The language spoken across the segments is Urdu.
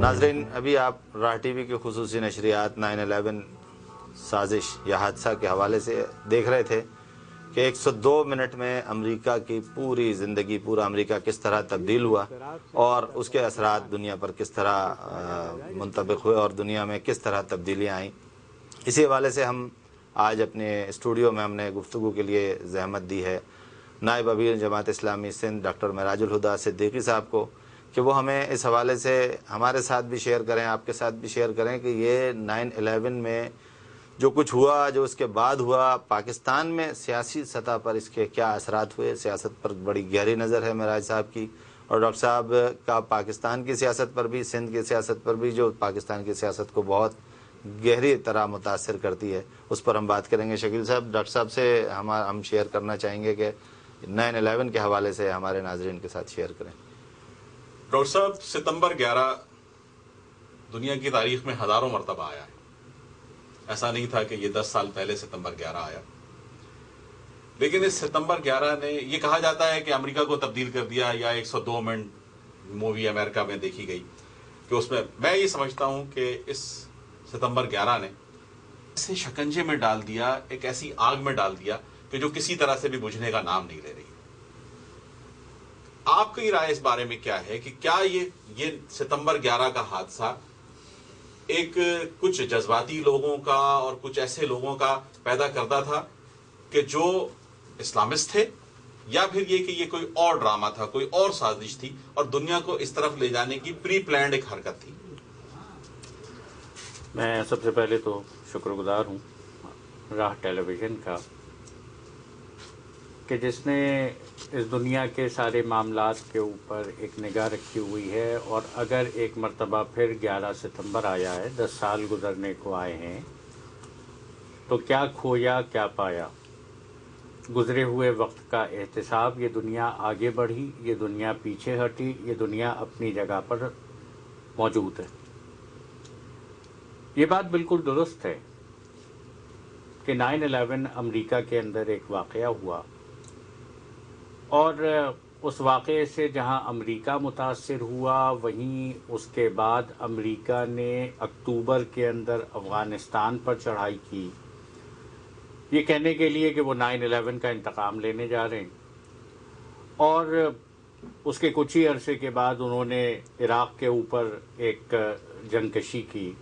ناظرین، ابھی آپ راہ ٹی وی کی خصوصی نشریات 9/11 سازش یا حادثہ کے حوالے سے دیکھ رہے تھے کہ 102 منٹ میں امریکہ کی پوری زندگی، پورا امریکہ کس طرح تبدیل ہوا اور اس کے اثرات دنیا پر کس طرح منطبق ہوئے اور دنیا میں کس طرح تبدیلیاں آئیں۔ اسی حوالے سے ہم آج اپنے اسٹوڈیو میں ہم نے گفتگو کے لیے زحمت دی ہے نائب امیر جماعت اسلامی سندھ ڈاکٹر معراج الہدیٰ صدیقی صاحب کو کہ وہ ہمیں اس حوالے سے ہمارے ساتھ بھی شیئر کریں، آپ کے ساتھ بھی شیئر کریں کہ یہ 9/11 میں جو کچھ ہوا، جو اس کے بعد ہوا، پاکستان میں سیاسی سطح پر اس کے کیا اثرات ہوئے۔ سیاست پر بڑی گہری نظر ہے معراج صاحب کی، اور ڈاکٹر صاحب کا پاکستان کی سیاست پر بھی، سندھ کی سیاست پر بھی، جو پاکستان کی سیاست کو بہت گہری طرح متاثر کرتی ہے، اس پر ہم بات کریں گے۔ شکیل صاحب، ڈاکٹر صاحب سے ہم شیئر کرنا چاہیں گے کہ 9/11 کے حوالے سے ہمارے ناظرین کے ساتھ شیئر کریں۔ ڈاکٹر صاحب، ستمبر 11 دنیا کی تاریخ میں ہزاروں مرتبہ آیا ہے۔ ایسا نہیں تھا کہ یہ 10 سال پہلے ستمبر 11 آیا، لیکن اس ستمبر 11 نے، یہ کہا جاتا ہے کہ امریکہ کو تبدیل کر دیا، یا 102 منٹ مووی امریکہ میں دیکھی گئی کہ اس میں یہ سمجھتا ہوں کہ اس ستمبر 11 نے اسے شکنجے میں ڈال دیا، ایک ایسی آگ میں ڈال دیا کہ جو کسی طرح سے بھی بجھنے کا نام نہیں لے رہی۔ آپ کی رائے اس بارے میں کیا ہے کہ کیا یہ ستمبر 11 کا حادثہ ایک کچھ جذباتی لوگوں کا اور کچھ ایسے لوگوں کا پیدا کرتا تھا کہ جو اسلامسٹ تھے، یا پھر یہ کہ یہ کوئی اور ڈرامہ تھا، کوئی اور سازش تھی اور دنیا کو اس طرف لے جانے کی پری پلانڈ ایک حرکت تھی؟ میں سب سے پہلے تو شکر گزار ہوں راہ ٹیلی ویژن کا کہ جس نے اس دنیا کے سارے معاملات کے اوپر ایک نگاہ رکھی ہوئی ہے، اور اگر ایک مرتبہ پھر 11 ستمبر آیا ہے، 10 سال گزرنے کو آئے ہیں، تو کیا کھویا کیا پایا۔ گزرے ہوئے وقت کا احتساب، یہ دنیا آگے بڑھی، یہ دنیا پیچھے ہٹی، یہ دنیا اپنی جگہ پر موجود ہے۔ یہ بات بالکل درست ہے کہ 9/11 امریکہ کے اندر ایک واقعہ ہوا، اور اس واقعے سے جہاں امریکہ متاثر ہوا، وہیں اس کے بعد امریکہ نے اکتوبر کے اندر افغانستان پر چڑھائی کی، یہ کہنے کے لیے کہ وہ 9/11 کا انتقام لینے جا رہے ہیں، اور اس کے کچھ ہی عرصے کے بعد انہوں نے عراق کے اوپر ایک جنگ کشی کی۔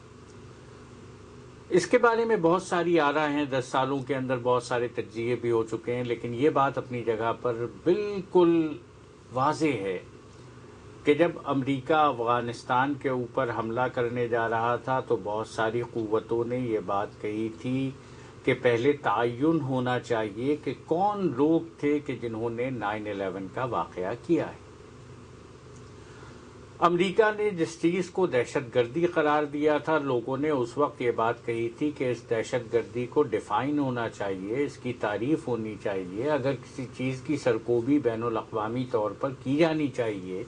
اس کے بارے میں بہت ساری آراء ہیں، 10 سالوں کے اندر بہت سارے تجزیے بھی ہو چکے ہیں، لیکن یہ بات اپنی جگہ پر بالکل واضح ہے کہ جب امریکہ افغانستان کے اوپر حملہ کرنے جا رہا تھا تو بہت ساری قوتوں نے یہ بات کہی تھی کہ پہلے تعین ہونا چاہیے کہ کون لوگ تھے کہ جنہوں نے 9/11 کا واقعہ کیا ہے۔ امریکہ نے جس چیز کو دہشت گردی قرار دیا تھا، لوگوں نے اس وقت یہ بات کہی تھی کہ اس دہشت گردی کو ڈیفائن ہونا چاہیے، اس کی تعریف ہونی چاہیے، اگر کسی چیز کی سرکوبی بین الاقوامی طور پر کی جانی چاہیے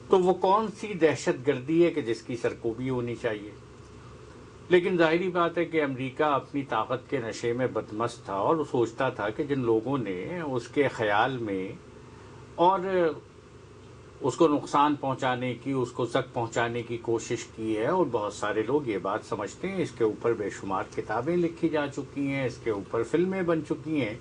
تو وہ کون سی دہشت گردی ہے کہ جس کی سرکوبی ہونی چاہیے۔ لیکن ظاہری بات ہے کہ امریکہ اپنی طاقت کے نشے میں بدمست تھا، اور وہ سوچتا تھا کہ جن لوگوں نے اس کے خیال میں اور اس کو نقصان پہنچانے کی، اس کو زخم پہنچانے کی کوشش کی ہے، اور بہت سارے لوگ یہ بات سمجھتے ہیں، اس کے اوپر بے شمار کتابیں لکھی جا چکی ہیں، اس کے اوپر فلمیں بن چکی ہیں،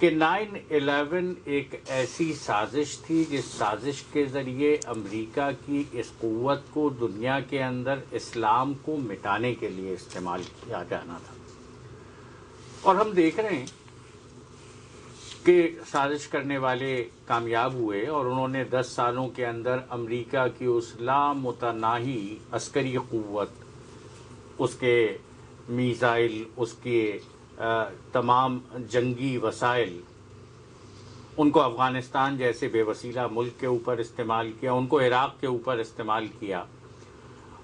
کہ 9/11 ایک ایسی سازش تھی جس سازش کے ذریعے امریکہ کی اس قوت کو دنیا کے اندر اسلام کو مٹانے کے لیے استعمال کیا جانا تھا۔ اور ہم دیکھ رہے ہیں کہ سازش کرنے والے کامیاب ہوئے، اور انہوں نے 10 سالوں کے اندر امریکہ کی اس لامتناہی عسکری قوت، اس کے میزائل، اس کے تمام جنگی وسائل، ان کو افغانستان جیسے بے وسیلہ ملک کے اوپر استعمال کیا، ان کو عراق کے اوپر استعمال کیا،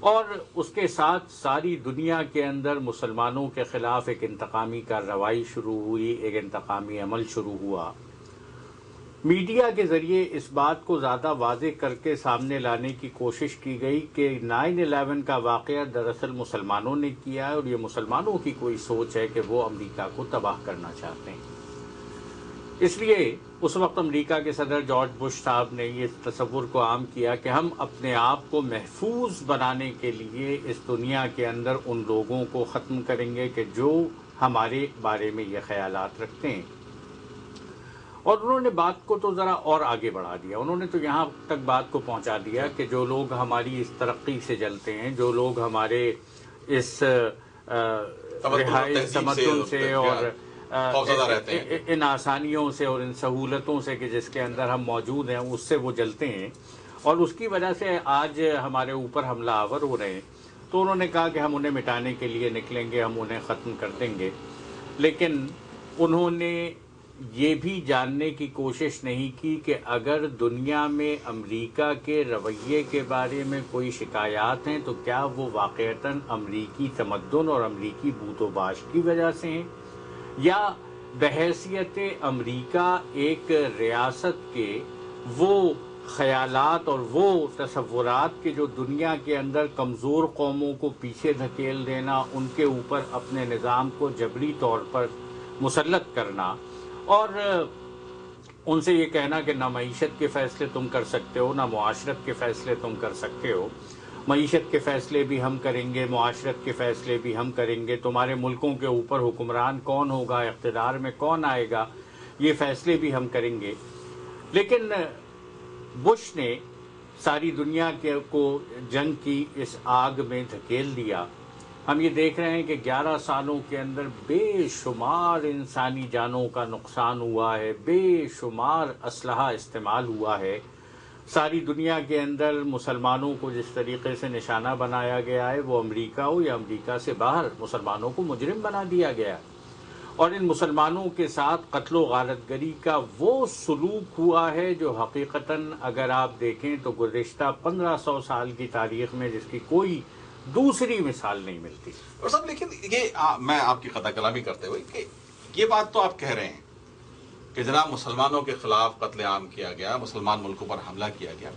اور اس کے ساتھ ساری دنیا کے اندر مسلمانوں کے خلاف ایک انتقامی کارروائی شروع ہوئی، ایک انتقامی عمل شروع ہوا۔ میڈیا کے ذریعے اس بات کو زیادہ واضح کر کے سامنے لانے کی کوشش کی گئی کہ 9/11 کا واقعہ دراصل مسلمانوں نے کیا ہے اور یہ مسلمانوں کی کوئی سوچ ہے کہ وہ امریکہ کو تباہ کرنا چاہتے ہیں۔ اس لیے اس وقت امریکہ کے صدر جارج بش صاحب نے یہ تصور کو عام کیا کہ ہم اپنے آپ کو محفوظ بنانے کے لیے اس دنیا کے اندر ان لوگوں کو ختم کریں گے کہ جو ہمارے بارے میں یہ خیالات رکھتے ہیں۔ اور انہوں نے بات کو تو ذرا اور آگے بڑھا دیا، انہوں نے تو یہاں تک بات کو پہنچا دیا کہ جو لوگ ہماری اس ترقی سے جلتے ہیں، جو لوگ ہمارے اس رہائش تمدن سے اور ان آسانیوں سے اور ان سہولتوں سے کہ جس کے اندر ہم موجود ہیں، اس سے وہ جلتے ہیں اور اس کی وجہ سے آج ہمارے اوپر حملہ آور ہو رہے ہیں، تو انہوں نے کہا کہ ہم انہیں مٹانے کے لیے نکلیں گے، ہم انہیں ختم کر دیں گے۔ لیکن انہوں نے یہ بھی جاننے کی کوشش نہیں کی کہ اگر دنیا میں امریکہ کے رویے کے بارے میں کوئی شکایات ہیں تو کیا وہ واقعتاً امریکی تمدن اور امریکی بود و باش کی وجہ سے ہیں، یا بحیثیت امریکہ ایک ریاست کے وہ خیالات اور وہ تصورات کے جو دنیا کے اندر کمزور قوموں کو پیچھے دھکیل دینا، ان کے اوپر اپنے نظام کو جبری طور پر مسلط کرنا اور ان سے یہ کہنا کہ نہ معیشت کے فیصلے تم کر سکتے ہو، نہ معاشرت کے فیصلے تم کر سکتے ہو، معیشت کے فیصلے بھی ہم کریں گے، معاشرت کے فیصلے بھی ہم کریں گے، تمہارے ملکوں کے اوپر حکمران کون ہوگا، اقتدار میں کون آئے گا، یہ فیصلے بھی ہم کریں گے۔ لیکن بش نے ساری دنیا کو جنگ کی اس آگ میں دھکیل دیا۔ ہم یہ دیکھ رہے ہیں کہ 11 سالوں کے اندر بے شمار انسانی جانوں کا نقصان ہوا ہے، بے شمار اسلحہ استعمال ہوا ہے۔ ساری دنیا کے اندر مسلمانوں کو جس طریقے سے نشانہ بنایا گیا ہے، وہ امریکہ ہو یا امریکہ سے باہر، مسلمانوں کو مجرم بنا دیا گیا، اور ان مسلمانوں کے ساتھ قتل و غارت گری کا وہ سلوک ہوا ہے جو حقیقتاً اگر آپ دیکھیں تو گزشتہ 1500 سال کی تاریخ میں جس کی کوئی دوسری مثال نہیں ملتی۔ اور صاحب لیکن یہ میں آپ کی قطع کلامی کرتے ہوئے کہ یہ بات تو آپ کہہ رہے ہیں کہ جناب مسلمانوں کے خلاف قتل عام کیا گیا، مسلمان ملکوں پر حملہ کیا گیا،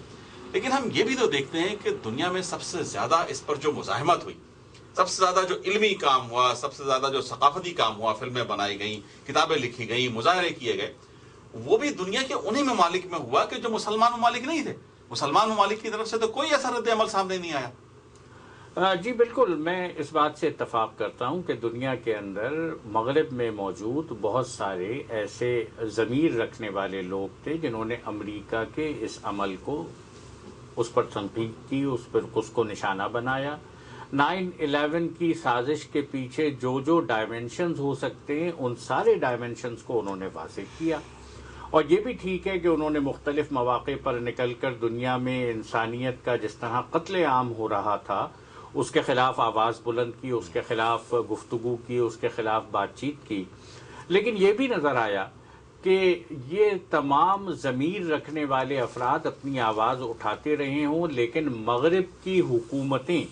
لیکن ہم یہ بھی تو دیکھتے ہیں کہ دنیا میں سب سے زیادہ اس پر جو مزاحمت ہوئی، سب سے زیادہ جو علمی کام ہوا، سب سے زیادہ جو ثقافتی کام ہوا، فلمیں بنائی گئیں، کتابیں لکھی گئیں، مظاہرے کیے گئے، وہ بھی دنیا کے انہی ممالک میں ہوا کہ جو مسلمان ممالک نہیں تھے۔ مسلمان ممالک کی طرف سے تو کوئی ایسا رد عمل سامنے نہیں آیا۔ جی بالکل، میں اس بات سے اتفاق کرتا ہوں کہ دنیا کے اندر مغرب میں موجود بہت سارے ایسے ضمیر رکھنے والے لوگ تھے جنہوں نے امریکہ کے اس عمل کو، اس پر تنقید کی، اس کو نشانہ بنایا۔ 9/11 کی سازش کے پیچھے جو ڈائمنشنز ہو سکتے ہیں، ان سارے ڈائمنشنز کو انہوں نے واضح کیا، اور یہ بھی ٹھیک ہے کہ انہوں نے مختلف مواقع پر نکل کر دنیا میں انسانیت کا جس طرح قتل عام ہو رہا تھا اس کے خلاف آواز بلند کی، اس کے خلاف گفتگو کی، اس کے خلاف بات چیت کی، لیکن یہ بھی نظر آیا کہ یہ تمام ضمیر رکھنے والے افراد اپنی آواز اٹھاتے رہے ہوں، لیکن مغرب کی حکومتیں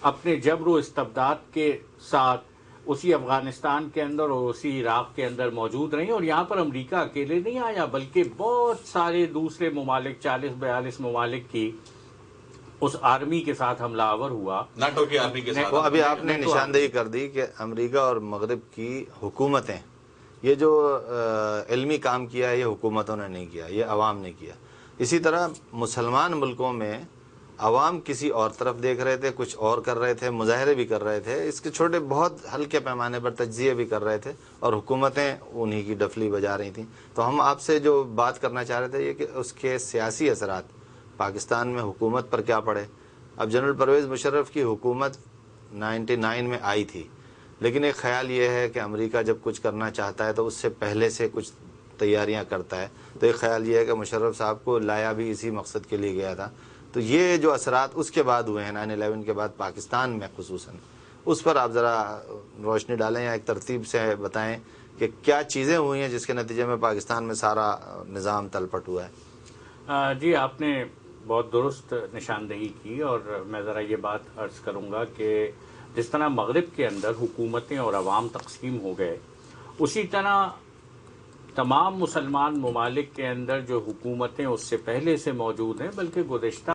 اپنے جبر و استبداد کے ساتھ اسی افغانستان کے اندر اور اسی عراق کے اندر موجود رہیں، اور یہاں پر امریکہ اکیلے نہیں آیا بلکہ بہت سارے دوسرے ممالک، 40-42 ممالک کی اس آرمی کے ساتھ حملہ آور ہوا، ناٹو کی آرمی کے ساتھ۔ ابھی آپ نے نشاندہی کر دی کہ امریکہ اور مغرب کی حکومتیں، یہ جو علمی کام کیا ہے یہ حکومتوں نے نہیں کیا، یہ عوام نے کیا۔ اسی طرح مسلمان ملکوں میں عوام کسی اور طرف دیکھ رہے تھے، کچھ اور کر رہے تھے، مظاہرے بھی کر رہے تھے، اس کے چھوٹے بہت ہلکے پیمانے پر تجزیے بھی کر رہے تھے، اور حکومتیں انہی کی ڈفلی بجا رہی تھیں۔ تو ہم آپ سے جو بات کرنا چاہ رہے تھے یہ کہ اس کے سیاسی اثرات پاکستان میں حکومت پر کیا پڑے۔ اب جنرل پرویز مشرف کی حکومت 99 میں آئی تھی، لیکن ایک خیال یہ ہے کہ امریکہ جب کچھ کرنا چاہتا ہے تو اس سے پہلے سے کچھ تیاریاں کرتا ہے، تو ایک خیال یہ ہے کہ مشرف صاحب کو لایا بھی اسی مقصد کے لیے گیا تھا۔ تو یہ جو اثرات اس کے بعد ہوئے ہیں 9/11 کے بعد پاکستان میں خصوصاً، اس پر آپ ذرا روشنی ڈالیں یا ایک ترتیب سے بتائیں کہ کیا چیزیں ہوئی ہیں جس کے نتیجے میں پاکستان میں سارا نظام تلپٹ ہوا ہے۔ جی آپ نے بہت درست نشاندہی کی، اور میں ذرا یہ بات عرض کروں گا کہ جس طرح مغرب کے اندر حکومتیں اور عوام تقسیم ہو گئے، اسی طرح تمام مسلمان ممالک کے اندر جو حکومتیں اس سے پہلے سے موجود ہیں، بلکہ گزشتہ